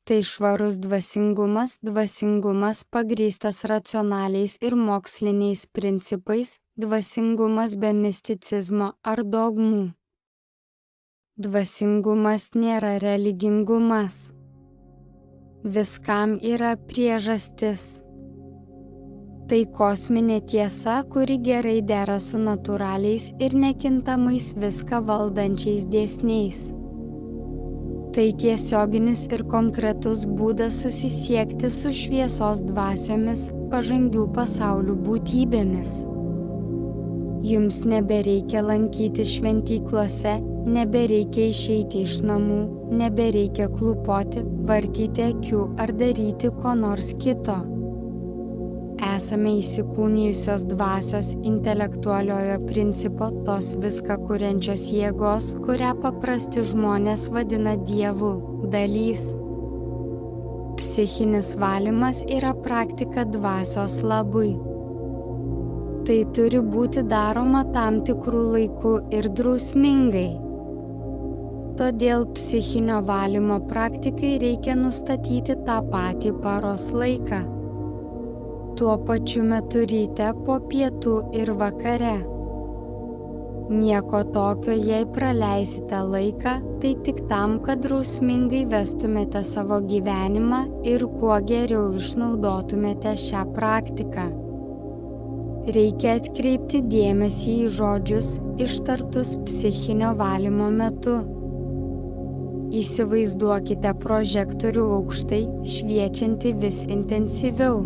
Tai švarus dvasingumas pagrįstas racionaliais ir moksliniais principais, dvasingumas be misticizmo ar dogmų. Dvasingumas nėra religingumas. Viskam yra priežastis. Tai kosminė tiesa, kuri gerai dera su natūraliais ir nekintamais viską valdančiais dėsniais. Tai tiesioginis ir konkretus būdas susisiekti su šviesos dvasiomis, pažangių pasaulių būtybėmis. Jums nebereikia lankyti šventyklose, nebereikia išeiti iš namų, nebereikia klūpoti, vartyti akių ar daryti ko nors kito. Esame įsikūnijusios dvasios intelektualiojo principo, tos viską kuriančios jėgos, kurią paprasti žmonės vadina Dievu, dalys. Psichinis valymas yra praktika dvasios labui. Tai turi būti daroma tam tikrų laikų ir drausmingai. Todėl psichinio valymo praktikai reikia nustatyti tą patį paros laiką. Tuo pačiu metu ryte, po pietų ir vakare. Nieko tokio, jei praleisite laiką, tai tik tam, kad drausmingai vestumėte savo gyvenimą ir kuo geriau išnaudotumėte šią praktiką. Reikia atkreipti dėmesį į žodžius, ištartus psichinio valymo metu. Įsivaizduokite prožektorių aukštai, šviečiantį vis intensyviau.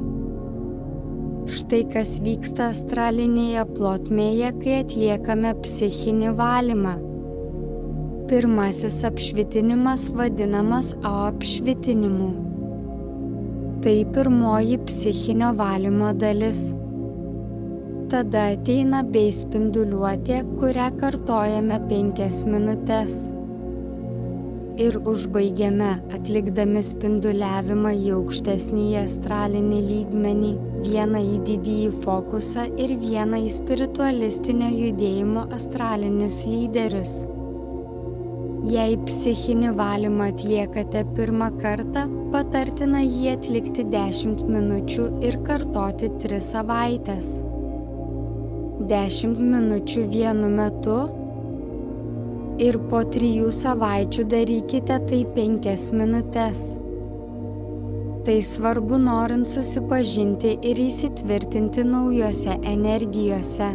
Štai kas vyksta astralinėje plotmėje, kai atliekame psichinį valymą. Pirmasis apšvitinimas vadinamas A apšvitinimu. Tai pirmoji psichinio valymo dalis. Tada ateina bei spinduliuotė, kurią kartojame 5 minutes. Ir užbaigiame atlikdami spinduliavimą į aukštesnį astralinį lygmenį, vieną į didįjį fokusą ir vieną į spiritualistinio judėjimo astralinius lyderius. Jei psichinį valymą atliekate pirmą kartą, patartina jį atlikti 10 minučių ir kartoti 3 savaites. 10 minučių vienu metu ir po 3 savaičių darykite tai 5 minutes. Tai svarbu norint susipažinti ir įsitvirtinti naujose energijose.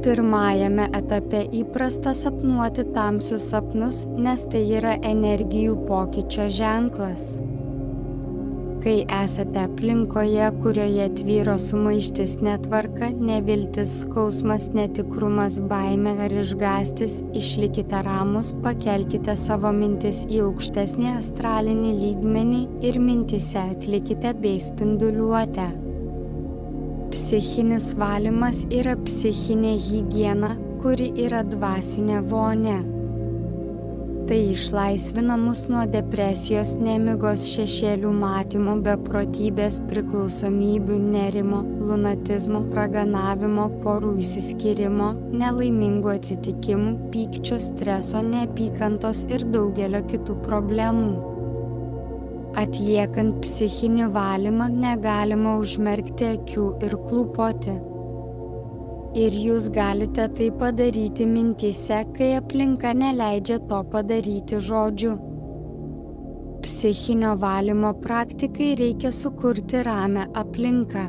Pirmajame etape įprasta sapnuoti tamsius sapnus, nes tai yra energijų pokyčio ženklas. Kai esate aplinkoje, kurioje tvyro sumaištis, netvarka, neviltis, skausmas, netikrumas, baimė ar išgąstis, išlikite ramūs, pakelkite savo mintis į aukštesnį astralinį lygmenį ir mintyse atlikite bei spinduliuotę. Psichinis valymas yra psichinė higiena, kuri yra dvasinė vonia. Tai išlaisvina mus nuo depresijos, nemigos, šešėlių matymo, beprotybės, priklausomybių, nerimo, lunatizmo, raganavimo, porų išsiskyrimo, nelaimingų atsitikimų, pykčio, streso, neapykantos ir daugelio kitų problemų. Atliekant psichinį valymą negalima užmerkti akių ir klūpoti. Ir jūs galite tai padaryti mintyse, kai aplinka neleidžia to padaryti žodžiu. Psichinio valymo praktikai reikia sukurti ramią aplinką.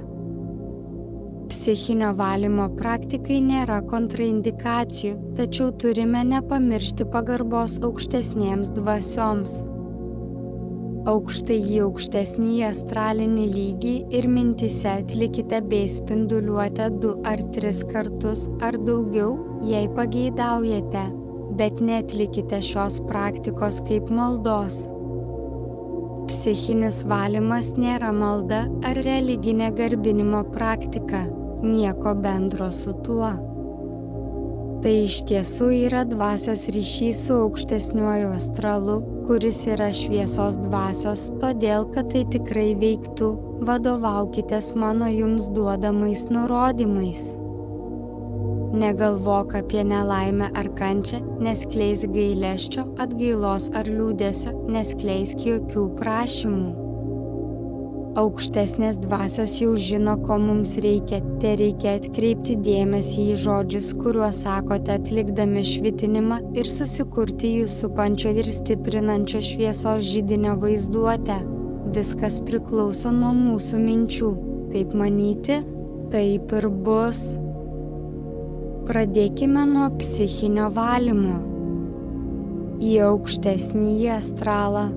Psichinio valymo praktikai nėra kontraindikacijų, tačiau turime nepamiršti pagarbos aukštesnėms dvasioms. Aukštai į aukštesnį astralinį lygį ir mintyse atlikite bei spinduliuotę 2 ar 3 kartus ar daugiau, jei pageidaujate, bet neatlikite šios praktikos kaip maldos. Psichinis valymas nėra malda ar religinė garbinimo praktika, nieko bendro su tuo. Tai iš tiesų yra dvasios ryšys su aukštesniuoju astralu, kuris yra šviesos dvasios, todėl, kad tai tikrai veiktų, vadovaukitės mano jums duodamais nurodymais. Negalvok apie nelaimę ar kančią, neskleisk gailesčio, atgailos ar liūdesio, neskleisk jokių prašymų. Aukštesnės dvasios jau žino, ko mums reikia, tereikia atkreipti dėmesį į žodžius, kuriuos sakote atlikdami švitinimą ir susikurti jų supančio ir stiprinančio šviesos židinio vaizduotę. Viskas priklauso nuo mūsų minčių. Kaip manyti, taip ir bus. Pradėkime nuo psichinio valymo. Į aukštesnįjį astralą.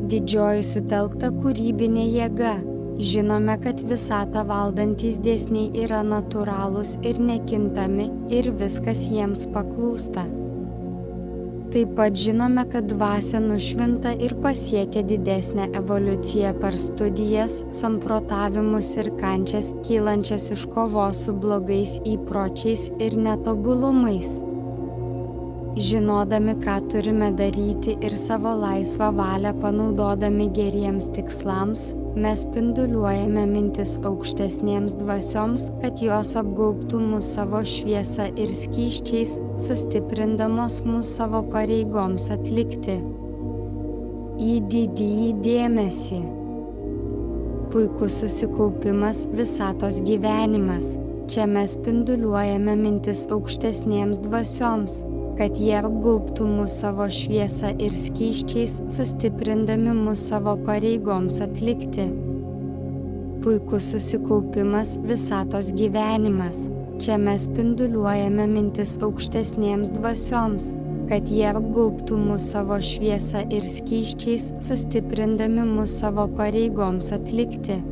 Didžioji sutelkta kūrybinė jėga. Žinome, kad visatą valdantys dėsniai yra natūralūs ir nekintami ir viskas jiems paklūsta. Taip pat žinome, kad dvasia nušvinta ir pasiekia didesnę evoliuciją per studijas, samprotavimus ir kančias kylančias iš kovos su blogais įpročiais ir netobulumais. Žinodami, ką turime daryti ir savo laisvą valią panaudodami geriems tikslams, mes spinduliuojame mintis aukštesnėms dvasioms, kad jos apgaubtų mus savo šviesą ir skysčiais, sustiprindamos mus savo pareigoms atlikti. Į didįjį dėmesį. Puikus susikaupimas, visatos gyvenimas. Čia mes spinduliuojame mintis aukštesnėms dvasioms, kad jie apgaubtų mus savo šviesą ir skysčiais, sustiprindami mus savo pareigoms atlikti. Puikus susikaupimas, visatos gyvenimas. Čia mes spinduliuojame mintis aukštesnėms dvasioms, kad jie apgaubtų mus savo šviesą ir skysčiais, sustiprindami mus savo pareigoms atlikti.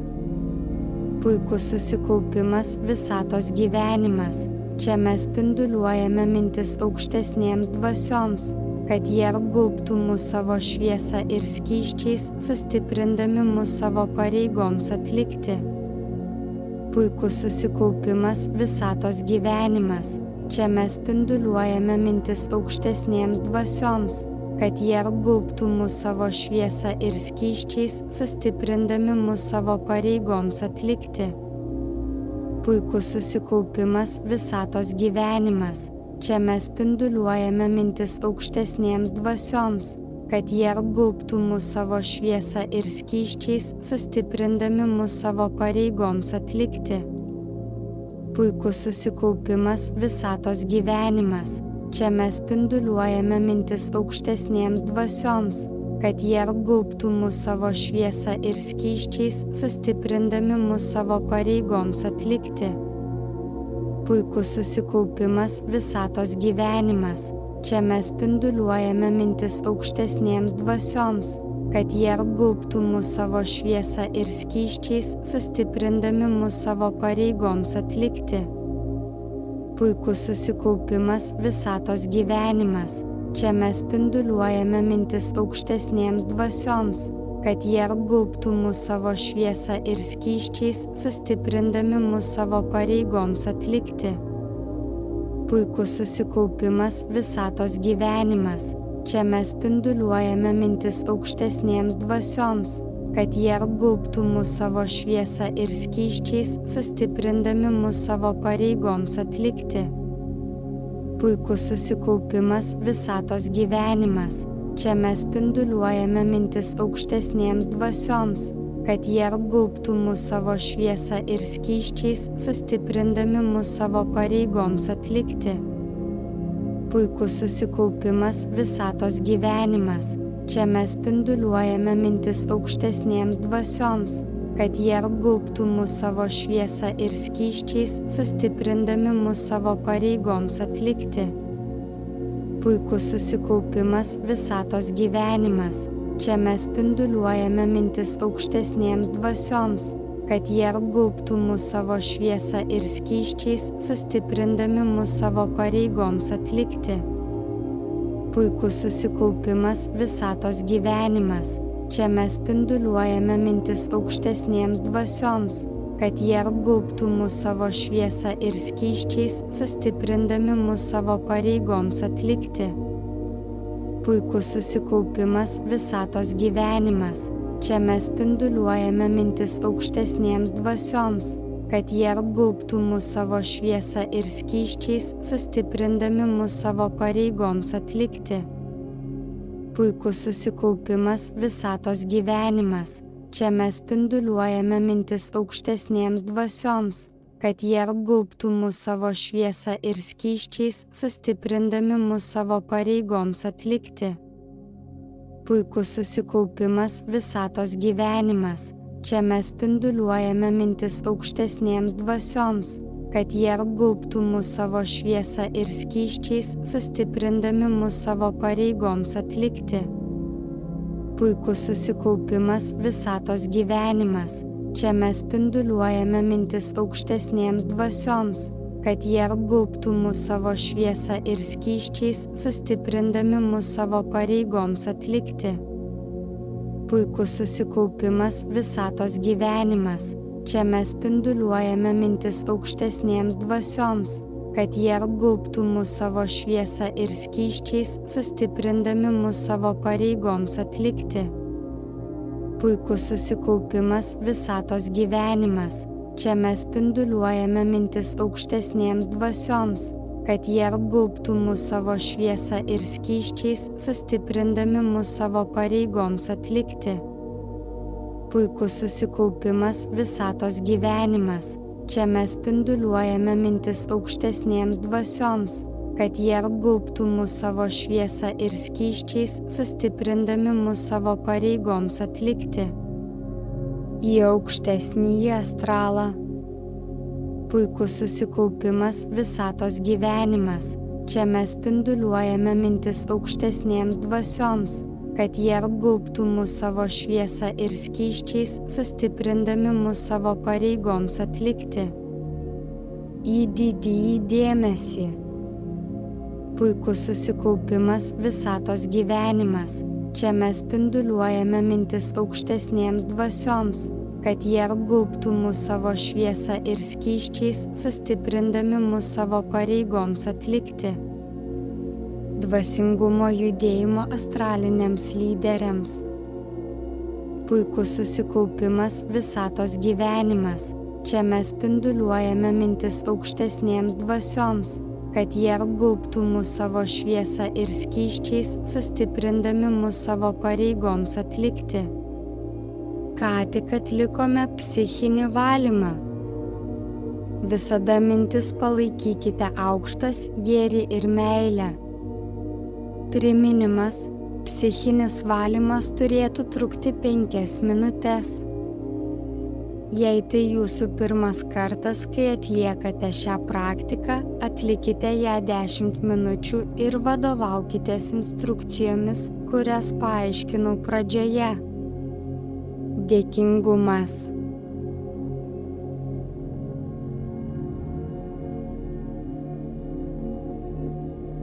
Puikus susikaupimas, visatos gyvenimas. Čia mes spinduliuojame mintis aukštesnėms dvasioms, kad jie apgaubtų mus savo šviesą ir skysčiais, sustiprindami mus savo pareigoms atlikti. Puikus susikaupimas, visatos gyvenimas. Čia mes spinduliuojame mintis aukštesnėms dvasioms, kad jie apgaubtų mus savo šviesą ir skysčiais, sustiprindami mus savo pareigoms atlikti. Puikus susikaupimas, visatos gyvenimas. Čia mes spinduliuojame mintis aukštesnėms dvasioms, kad jie apgaubtų mus savo šviesą ir skysčiais, sustiprindami mus savo pareigoms atlikti. Puikus susikaupimas, visatos gyvenimas. Čia mes spinduliuojame mintis aukštesnėms dvasioms, kad jie apgaubtų mus savo šviesą ir skysčiais, sustiprindami mus savo pareigoms atlikti. Puikus susikaupimas, visatos gyvenimas. Čia mes spinduliuojame mintis aukštesnėms dvasioms, kad jie apgaubtų mus savo šviesą ir skysčiais, sustiprindami mus savo pareigoms atlikti. Puikus susikaupimas, visatos gyvenimas. Čia mes spinduliuojame mintis aukštesnėms dvasioms, kad jie apgaubtų mus savo šviesą ir skysčiais, sustiprindami mus savo pareigoms atlikti. Puikus susikaupimas, visatos gyvenimas. Čia mes spinduliuojame mintis aukštesnėms dvasioms, kad jie apgaubtų mus savo šviesą ir skysčiais, sustiprindami mus savo pareigoms atlikti. Puikus susikaupimas, visatos gyvenimas. Čia mes spinduliuojame mintis aukštesnėms dvasioms, kad jie apgaubtų mus savo šviesą ir skysčiais, sustiprindami mus savo pareigoms atlikti. Puikus susikaupimas, visatos gyvenimas. Čia mes spinduliuojame mintis aukštesnėms dvasioms, kad jie apgaubtų mus savo šviesą ir skysčiais, sustiprindami mus savo pareigoms atlikti. Puikus susikaupimas, visatos gyvenimas. Čia mes spinduliuojame mintis aukštesnėms dvasioms, kad jie apgaubtų mus savo šviesą ir skysčiais, sustiprindami mus savo pareigoms atlikti. Puikus susikaupimas, visatos gyvenimas. Čia mes spinduliuojame mintis aukštesnėms dvasioms, kad jie apgaubtų mus savo šviesą ir skysčiais, sustiprindami mus savo pareigoms atlikti. Puikus susikaupimas, visatos gyvenimas. Čia mes spinduliuojame mintis aukštesnėms dvasioms, kad jie apgaubtų mus savo šviesą ir skysčiais, sustiprindami mus savo pareigoms atlikti. Puikus susikaupimas visatos gyvenimas. Čia mes spinduliuojame mintis aukštesnėms dvasioms, kad jie apgaubtų mus savo šviesą ir skysčiais, sustiprindami mus savo pareigoms atlikti. Puikus susikaupimas visatos gyvenimas. Čia mes spinduliuojame mintis aukštesnėms dvasioms, kad jie apgaubtų mus savo šviesą ir skysčiais, sustiprindami mus savo pareigoms atlikti. Puikus susikaupimas visatos gyvenimas. Čia mes spinduliuojame mintis aukštesnėms dvasioms, kad jie apgaubtų mus savo šviesą ir skysčiais, sustiprindami mus savo pareigoms atlikti. Puikus susikaupimas visatos gyvenimas. Čia mes spinduliuojame mintis aukštesnėms dvasioms, kad jie apgaubtų mus savo šviesą ir skysčiais, sustiprindami mus savo pareigoms atlikti. Puikus susikaupimas visatos gyvenimas. Čia mes spinduliuojame mintis aukštesnėms dvasioms, kad jie apgaubtų mus savo šviesą ir skysčiais, sustiprindami mus savo pareigoms atlikti. Puikus susikaupimas visatos gyvenimas. Čia mes spinduliuojame mintis aukštesnėms dvasioms, kad jie apgaubtų mus savo šviesą ir skysčiais, sustiprindami mus savo pareigoms atlikti. Į aukštesnįjį astralą. Puikus susikaupimas visatos gyvenimas. Čia mes spinduliuojame mintis aukštesnėms dvasioms, kad jie apgaubtų mus savo šviesą ir skysčiais, sustiprindami mus savo pareigoms atlikti. Į didįjį dėmesį. Puikus susikaupimas visatos gyvenimas. Čia mes spinduliuojame mintis aukštesnėms dvasioms, kad jie apgaubtų mus savo šviesą ir skysčiais, sustiprindami mus savo pareigoms atlikti. Dvasingumo judėjimo astraliniams lyderiams. Puikus susikaupimas visatos gyvenimas. Čia mes spinduliuojame mintis aukštesnėms dvasioms, kad jie apgaubtų mus savo šviesą ir skysčiais, sustiprindami mus savo pareigoms atlikti. Ką tik atlikome psichinį valymą. Visada mintis palaikykite aukštas, gėrį ir meilę. Priminimas: psichinis valymas turėtų trukti 5 minutes. Jei tai jūsų pirmas kartas, kai atliekate šią praktiką, atlikite ją 10 minučių ir vadovaukitės instrukcijomis, kurias paaiškinau pradžioje. Dėkingumas.